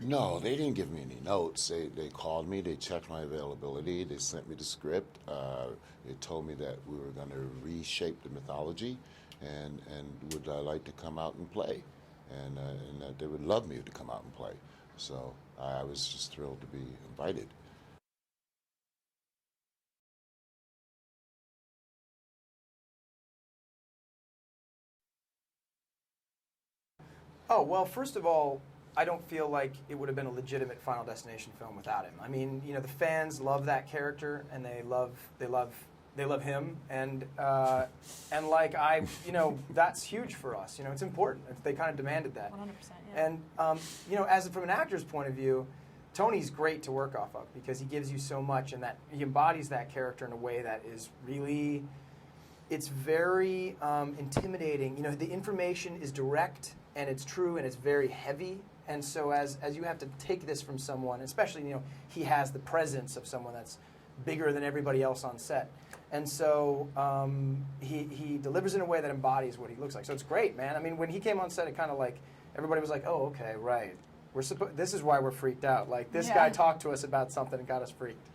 No, they didn't give me any notes. They called me, they checked my availability, they sent me the script. They told me that we were going to reshape the mythology and would I like to come out and play. And that they would love me to come out and play. So I was just thrilled to be invited. Oh, well, first of all, I don't feel like it would have been a legitimate Final Destination film without him. I mean, you know, the fans love that character, and they love him, and like you know, that's huge for us. You know, it's important. They kind of demanded that. 100%. Yeah. And you know, as from an actor's point of view, Tony's great to work off of because he gives you so much, and that he embodies that character in a way that is really, it's very intimidating. You know, the information is direct and it's true and it's very heavy. And so as you have to take this from someone, especially, you know, he has the presence of someone that's bigger than everybody else on set. And so he delivers in a way that embodies what he looks like. So it's great, man. I mean, when he came on set, it kind of like, everybody was like, oh, okay, right. This is why we're freaked out. Like, this guy talked to us about something and got us freaked.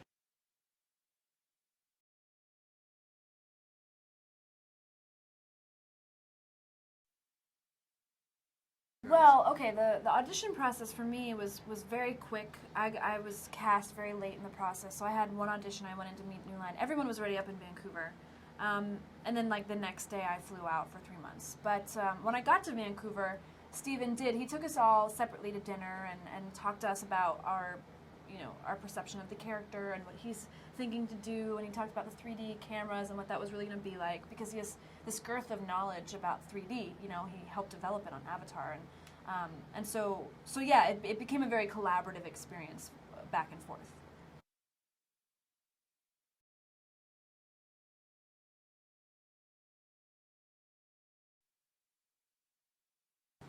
Well, okay, the audition process for me was very quick. I was cast very late in the process, so I had one audition. I went in to meet New Line. Everyone was already up in Vancouver. And then, like, the next day I flew out for 3 months. But when I got to Vancouver, Steven he took us all separately to dinner and talked to us about our perception of the character and what he's thinking to do, and he talked about the 3D cameras and what that was really going to be like, because he has this girth of knowledge about 3D. You know, he helped develop it on Avatar, and so yeah, it became a very collaborative experience back and forth.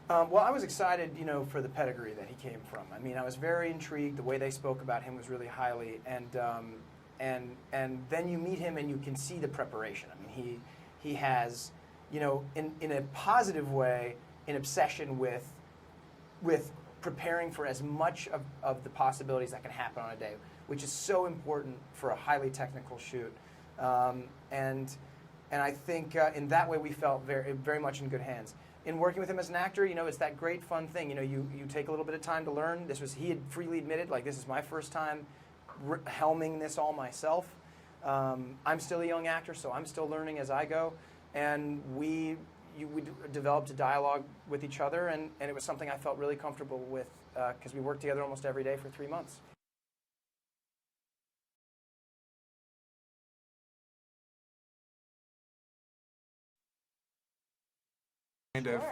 Well, I was excited, you know, for the pedigree that he came from. I mean, I was very intrigued. The way they spoke about him was really highly, and then you meet him and you can see the preparation. I mean, he has, you know, in a positive way, an obsession with preparing for as much of the possibilities that can happen on a day, which is so important for a highly technical shoot. And I think in that way we felt very much in good hands. In working with him as an actor, you know, it's that great fun thing. You know, you take a little bit of time to learn. He had freely admitted, like, this is my first time helming this all myself. I'm still a young actor, so I'm still learning as I go. And we developed a dialogue with each other, and it was something I felt really comfortable with because we worked together almost every day for 3 months.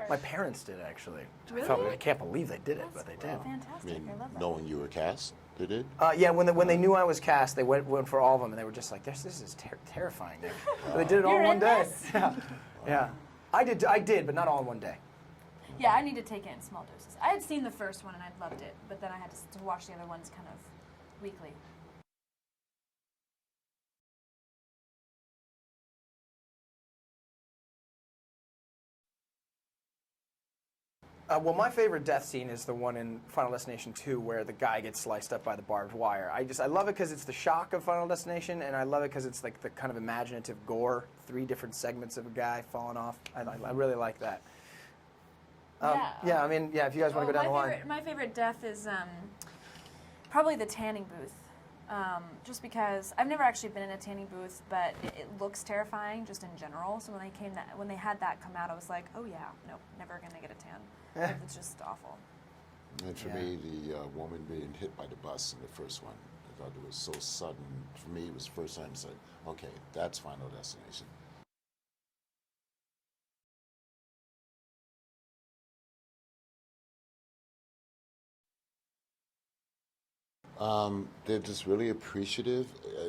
My parents did, actually. Really? I can't believe they did it, but they did. Fantastic. I mean, I love that. knowing you were cast, they did? Yeah, when they knew I was cast, they went for all of them, and they were just like, "This is terrifying." But they did it all in You're one in day. this? Yeah, yeah. I did, but not all in one day. Yeah, I need to take it in small doses. I had seen the first one and I loved it, but then I had to watch the other ones kind of weekly. Well, my favorite death scene is the one in Final Destination 2 where the guy gets sliced up by the barbed wire. I love it because it's the shock of Final Destination, and I love it because it's like the kind of imaginative gore, 3 different segments of a guy falling off. I really like that. Yeah, I mean, yeah, if you guys want to go down the line. My favorite death is probably the tanning booth. Just because I've never actually been in a tanning booth, but it looks terrifying just in general. So when they had that come out, I was like, oh yeah, nope, never gonna get a tan. It's just awful. And for me, the woman being hit by the bus in the first one, I thought it was so sudden. For me, it was the first time I said, okay, that's Final Destination. They're just really appreciative.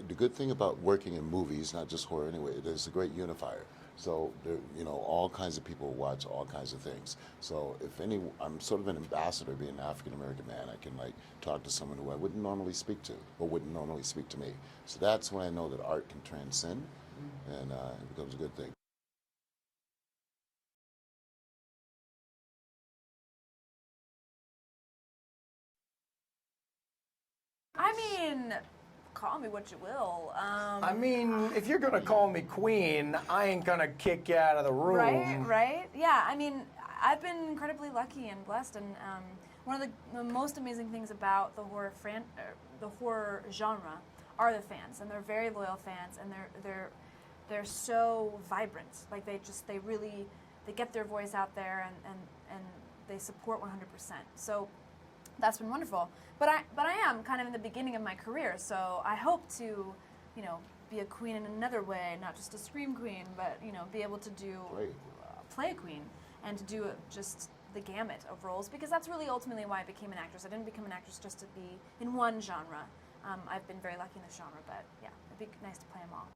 The good thing about working in movies, not just horror anyway, there's a great unifier. So there, you know, all kinds of people watch all kinds of things. So I'm sort of an ambassador, being an African American man. I can like talk to someone who I wouldn't normally speak to, or wouldn't normally speak to me. So that's when I know that art can transcend, and it becomes a good thing. I mean, call me what you will. I mean, if you're gonna call me queen, I ain't gonna kick you out of the room. Right. Yeah, I mean, I've been incredibly lucky and blessed, and one of the most amazing things about the horror genre are the fans, and they're very loyal fans, and they're so vibrant. Like they really get their voice out there, and they support 100%. So that's been wonderful. But I am kind of in the beginning of my career, so I hope to, be a queen in another way, not just a scream queen, but be able to do play a queen and to do just the gamut of roles, because that's really ultimately why I became an actress. I didn't become an actress just to be in one genre. I've been very lucky in this genre, but yeah, it'd be nice to play them all.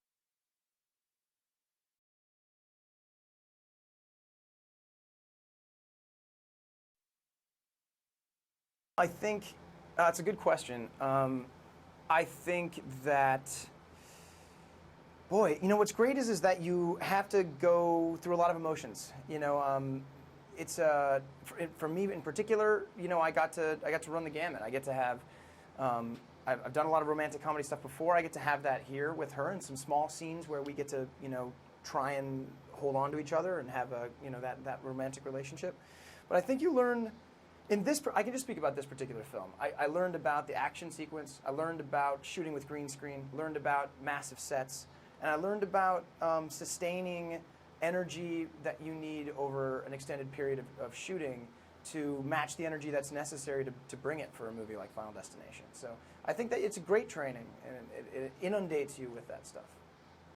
I think it's a good question. I think that, boy, what's great is that you have to go through a lot of emotions. It's for me in particular. I got to run the gamut. I get to have. I've done a lot of romantic comedy stuff before. I get to have that here with her in some small scenes where we get to try and hold on to each other and have a that romantic relationship. But I think you learn. I can just speak about this particular film. I learned about the action sequence. I learned about shooting with green screen. Learned about massive sets, and I learned about sustaining energy that you need over an extended period of shooting to match the energy that's necessary to bring it for a movie like Final Destination. So I think that it's a great training, and it inundates you with that stuff.